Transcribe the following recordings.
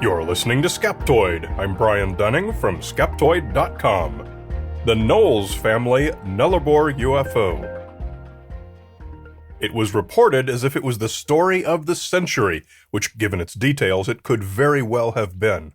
You're listening to Skeptoid. I'm Brian Dunning from Skeptoid.com. The Knowles family Nullarbor UFO. It was reported as if it was the story of the century, which, given its details, it could very well have been.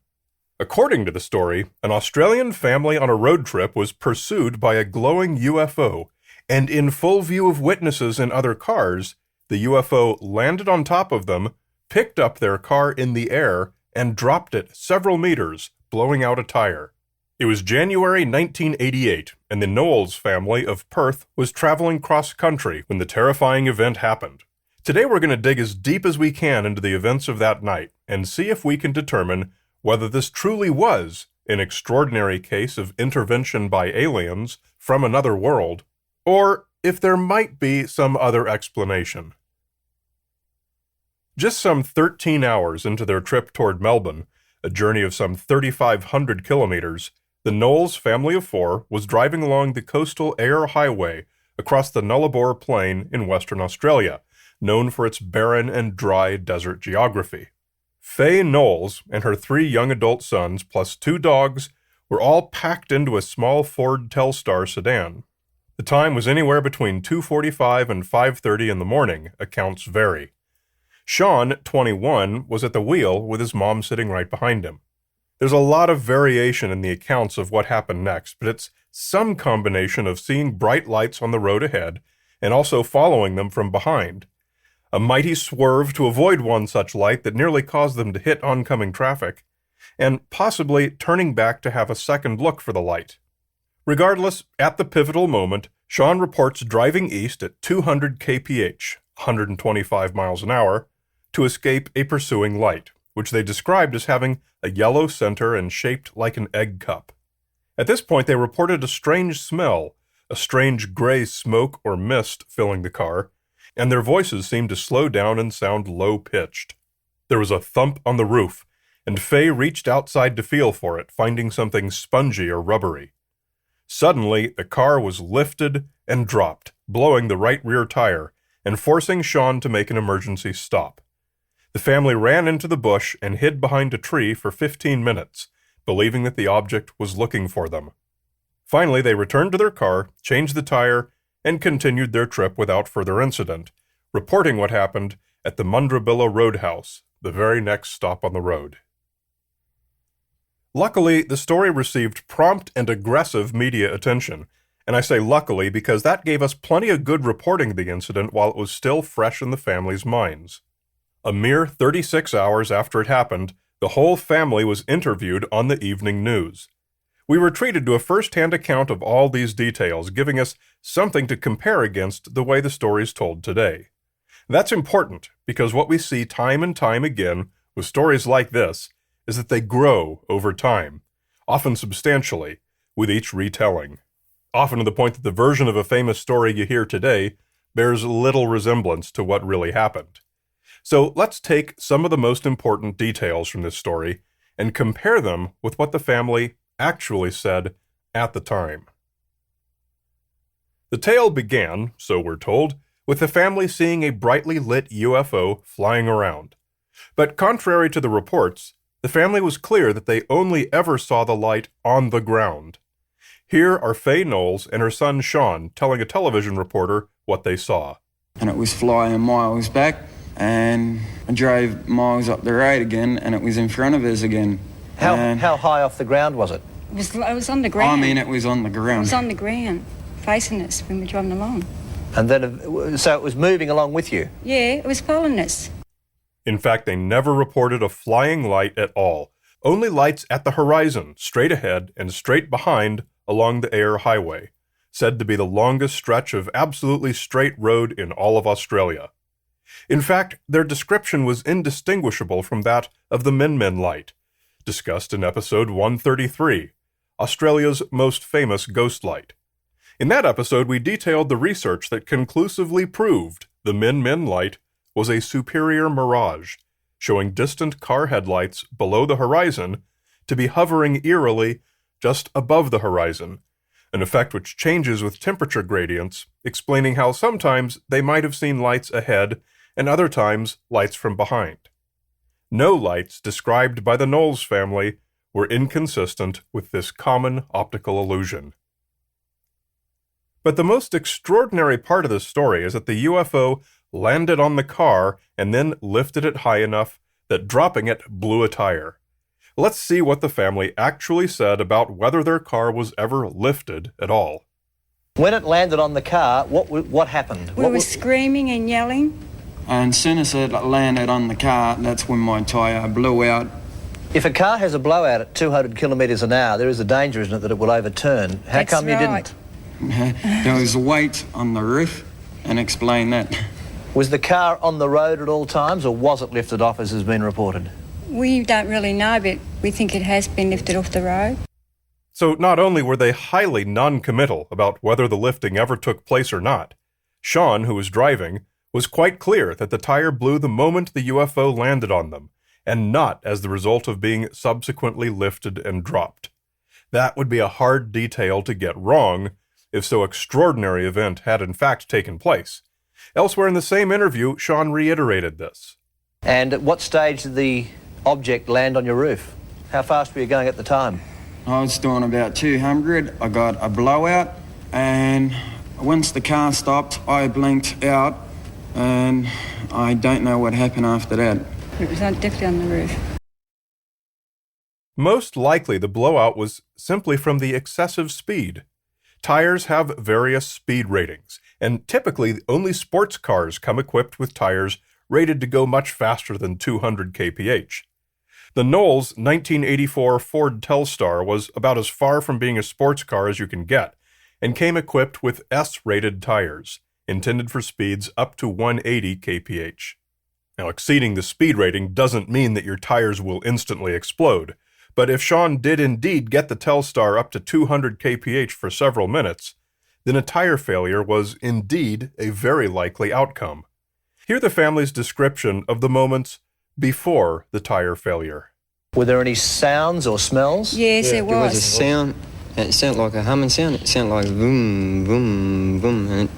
According to the story, an Australian family on a road trip was pursued by a glowing UFO, and in full view of witnesses in other cars, the UFO landed on top of them, picked up their car in the air, and dropped it several meters, blowing out a tire. It was January 1988, and the Knowles family of Perth was traveling cross-country when the terrifying event happened. Today we're going to dig as deep as we can into the events of that night and see if we can determine whether this truly was an extraordinary case of intervention by aliens from another world, or if there might be some other explanation. Just some 13 hours into their trip toward Melbourne, a journey of some 3,500 kilometers, the Knowles family of four was driving along the coastal Eyre Highway across the Nullarbor Plain in Western Australia, known for its barren and dry desert geography. Faye Knowles and her 3 young adult sons, plus 2 dogs, were all packed into a small Ford Telstar sedan. The time was anywhere between 2:45 and 5:30 in the morning, accounts vary. Sean, 21, was at the wheel with his mom sitting right behind him. There's a lot of variation in the accounts of what happened next, but it's some combination of seeing bright lights on the road ahead and also following them from behind. A mighty swerve to avoid one such light that nearly caused them to hit oncoming traffic, and possibly turning back to have a second look for the light. Regardless, at the pivotal moment, Sean reports driving east at 200 kph, 125 miles an hour, to escape a pursuing light, which they described as having a yellow center and shaped like an egg cup. At this point, they reported a strange smell, a strange gray smoke or mist filling the car, and their voices seemed to slow down and sound low-pitched. There was a thump on the roof, and Faye reached outside to feel for it, finding something spongy or rubbery. Suddenly, the car was lifted and dropped, blowing the right rear tire, and forcing Sean to make an emergency stop. The family ran into the bush and hid behind a tree for 15 minutes, believing that the object was looking for them. Finally, they returned to their car, changed the tire, and continued their trip without further incident, reporting what happened at the Mundrabilla Roadhouse, the very next stop on the road. Luckily, the story received prompt and aggressive media attention, and I say luckily because that gave us plenty of good reporting of the incident while it was still fresh in the family's minds. A mere 36 hours after it happened, the whole family was interviewed on the evening news. We were treated to a first-hand account of all these details, giving us something to compare against the way the story is told today. That's important, because what we see time and time again with stories like this is that they grow over time, often substantially, with each retelling. Often to the point that the version of a famous story you hear today bears little resemblance to what really happened. So let's take some of the most important details from this story and compare them with what the family actually said at the time. The tale began, so we're told, with the family seeing a brightly lit UFO flying around. But contrary to the reports, the family was clear that they only ever saw the light on the ground. Here are Faye Knowles and her son Sean telling a television reporter what they saw. And it was flying miles back, and I drove miles up the road again, and it was in front of us again. How high off the ground was it? It was on the ground. I mean, it was on the ground. It was on the ground, facing us when we were driving along. And then, so it was moving along with you? Yeah, it was following us. In fact, they never reported a flying light at all, only lights at the horizon, straight ahead and straight behind along the Eyre Highway, said to be the longest stretch of absolutely straight road in all of Australia. In fact, their description was indistinguishable from that of the Min Min light, discussed in episode 133, Australia's most famous ghost light. In that episode, we detailed the research that conclusively proved the Min Min light was a superior mirage, showing distant car headlights below the horizon to be hovering eerily just above the horizon, an effect which changes with temperature gradients, explaining how sometimes they might have seen lights ahead and other times lights from behind. No lights described by the Knowles family were inconsistent with this common optical illusion. But the most extraordinary part of the story is that the UFO landed on the car and then lifted it high enough that dropping it blew a tire. Let's see what the family actually said about whether their car was ever lifted at all. When it landed on the car, what happened? We were screaming and yelling. And as soon as it landed on the car, that's when my tyre blew out. If a car has a blowout at 200 kilometres an hour, there is a danger, isn't it, that it will overturn. How That's come you right. didn't? There was weight on the roof, and explain that. Was the car on the road at all times, or was it lifted off, as has been reported? We don't really know, but we think it has been lifted off the road. So not only were they highly non-committal about whether the lifting ever took place or not, Sean, who was driving, was quite clear that the tire blew the moment the UFO landed on them, and not as the result of being subsequently lifted and dropped. That would be a hard detail to get wrong if so extraordinary event had in fact taken place. Elsewhere in the same interview, Sean reiterated this. And at what stage did the object land on your roof? How fast were you going at the time? I was doing about 200. I got a blowout, and once the car stopped, I blinked out, and I don't know what happened after that. It was definitely on the roof. Most likely the blowout was simply from the excessive speed. Tires have various speed ratings, and typically only sports cars come equipped with tires rated to go much faster than 200 kph. The Knowles 1984 Ford Telstar was about as far from being a sports car as you can get, and came equipped with S-rated tires, intended for speeds up to 180 kph. Now, exceeding the speed rating doesn't mean that your tires will instantly explode, but if Sean did indeed get the Telstar up to 200 kph for several minutes, then a tire failure was indeed a very likely outcome. Hear the family's description of the moments before the tire failure. Were there any sounds or smells? Yes, it There was a was. sound, and it sounded like a humming sound. It sounded like boom, boom, boom.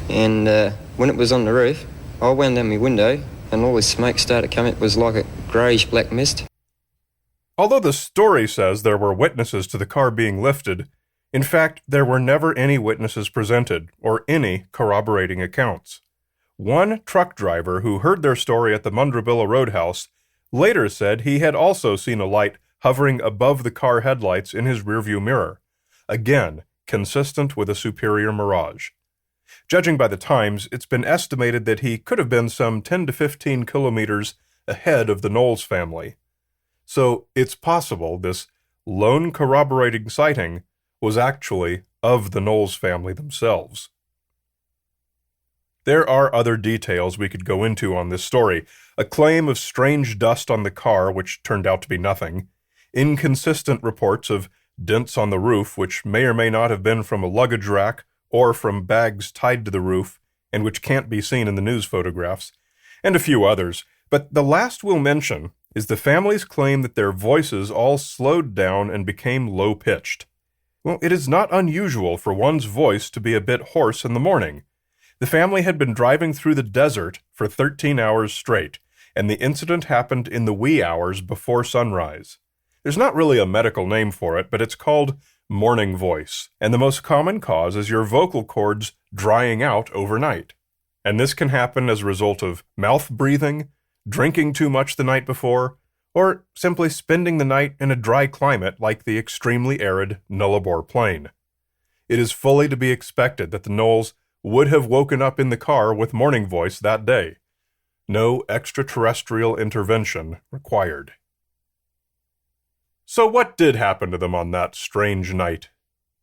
And when it was on the roof, I wound down my window, and all this smoke started coming. It was like a greyish-black mist. Although the story says there were witnesses to the car being lifted, in fact, there were never any witnesses presented or any corroborating accounts. One truck driver who heard their story at the Mundrabilla Roadhouse later said he had also seen a light hovering above the car headlights in his rearview mirror, again consistent with a superior mirage. Judging by the times, it's been estimated that he could have been some 10 to 15 kilometers ahead of the Knowles family. So it's possible this lone corroborating sighting was actually of the Knowles family themselves. There are other details we could go into on this story. A claim of strange dust on the car, which turned out to be nothing. Inconsistent reports of dents on the roof, which may or may not have been from a luggage rack or from bags tied to the roof, and which can't be seen in the news photographs. And a few others. But the last we'll mention is the family's claim that their voices all slowed down and became low-pitched. Well, it is not unusual for one's voice to be a bit hoarse in the morning. The family had been driving through the desert for 13 hours straight, and the incident happened in the wee hours before sunrise. There's not really a medical name for it, but it's called morning voice, and the most common cause is your vocal cords drying out overnight. And this can happen as a result of mouth breathing, drinking too much the night before, or simply spending the night in a dry climate like the extremely arid Nullarbor Plain. It is fully to be expected that the Knowles would have woken up in the car with morning voice that day. No extraterrestrial intervention required. So what did happen to them on that strange night?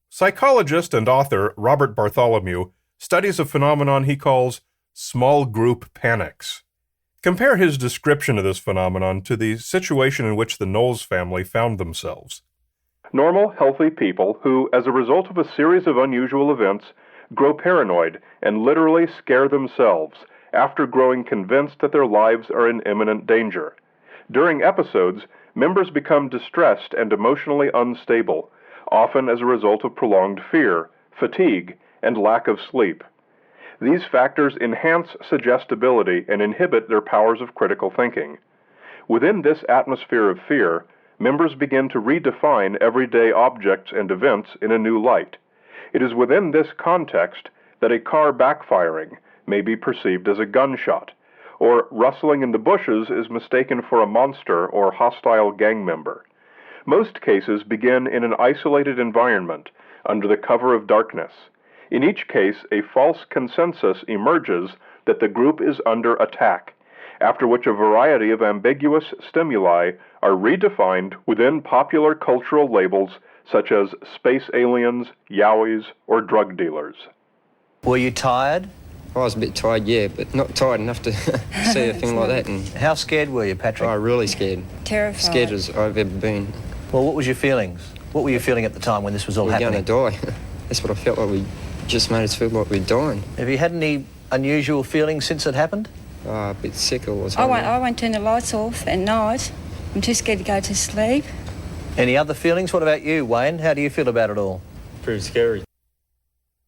Psychologist and author Robert Bartholomew studies a phenomenon he calls small group panics. Compare his description of this phenomenon to the situation in which the Knowles family found themselves. Normal, healthy people who, as a result of a series of unusual events, grow paranoid and literally scare themselves after growing convinced that their lives are in imminent danger. During episodes, members become distressed and emotionally unstable, often as a result of prolonged fear, fatigue, and lack of sleep. These factors enhance suggestibility and inhibit their powers of critical thinking. Within this atmosphere of fear, members begin to redefine everyday objects and events in a new light. It is within this context that a car backfiring may be perceived as a gunshot, or rustling in the bushes is mistaken for a monster or hostile gang member. Most cases begin in an isolated environment, under the cover of darkness. In each case, a false consensus emerges that the group is under attack, after which a variety of ambiguous stimuli are redefined within popular cultural labels such as space aliens, yowies, or drug dealers. Were you tired? I was a bit tired, yeah, but not tired enough to see a thing like that. And How scared were you, Patrick? oh, really scared. Terrified. Scared as I've ever been. Well, what was your feelings? What were you feeling at the time when this was all We're happening? going to die. That's what I felt like. We just made us feel like we're dying. Have you had any unusual feelings since it happened? A bit sick or I something. won't turn the lights off at night. I'm too scared to go to sleep. Any other feelings? What about you, Wayne? How do you feel about it all? Pretty scary.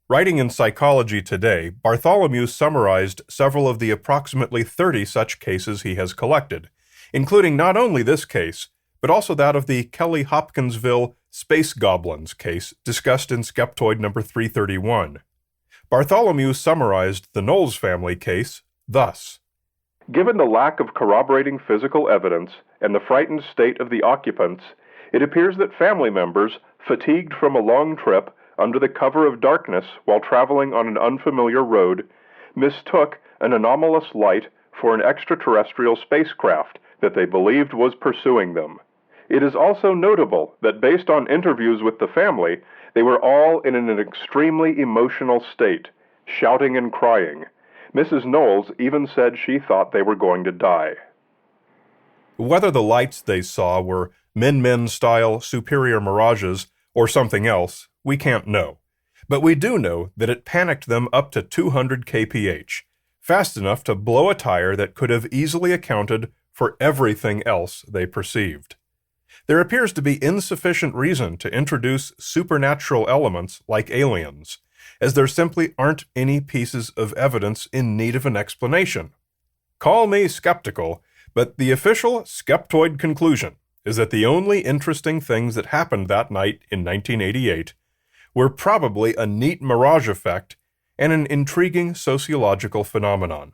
Writing in Psychology Today, Bartholomew summarized several of the approximately 30 such cases he has collected, including not only this case, but also that of the Kelly Hopkinsville Space Goblins case discussed in Skeptoid number 331. Bartholomew summarized the Knowles family case thus: Given the lack of corroborating physical evidence and the frightened state of the occupants, it appears that family members, fatigued from a long trip under the cover of darkness while traveling on an unfamiliar road, mistook an anomalous light for an extraterrestrial spacecraft that they believed was pursuing them. It is also notable that based on interviews with the family, they were all in an extremely emotional state, shouting and crying. Mrs. Knowles even said she thought they were going to die. Whether the lights they saw were Min-Min-style superior mirages or something else, we can't know. But we do know that it panicked them up to 200 kph, fast enough to blow a tire that could have easily accounted for everything else they perceived. There appears to be insufficient reason to introduce supernatural elements like aliens, as there simply aren't any pieces of evidence in need of an explanation. Call me skeptical, but the official Skeptoid conclusion is that the only interesting things that happened that night in 1988 were probably a neat mirage effect and an intriguing sociological phenomenon.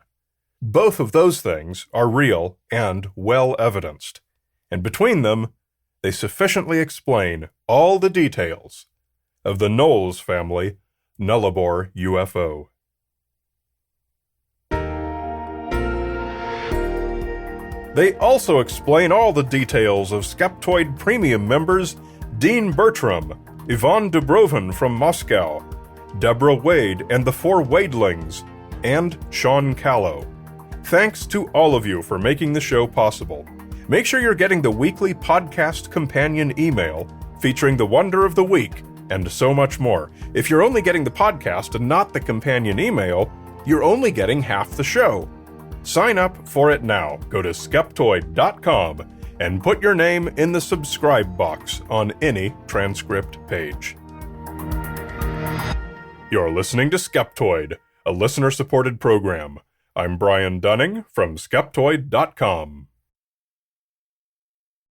Both of those things are real and well evidenced, and between them, they sufficiently explain all the details of the Knowles family Nullarbor UFO. They also explain all the details of Skeptoid Premium members Dean Bertram, Yvonne Dubrovin from Moscow, Deborah Wade and the Four Wadelings, and Sean Callow. Thanks to all of you for making the show possible. Make sure you're getting the weekly podcast companion email featuring the Wonder of the Week and so much more. If you're only getting the podcast and not the companion email, you're only getting half the show. Sign up for it now. Go to Skeptoid.com and put your name in the subscribe box on any transcript page. You're listening to Skeptoid, a listener-supported program. I'm Brian Dunning from Skeptoid.com.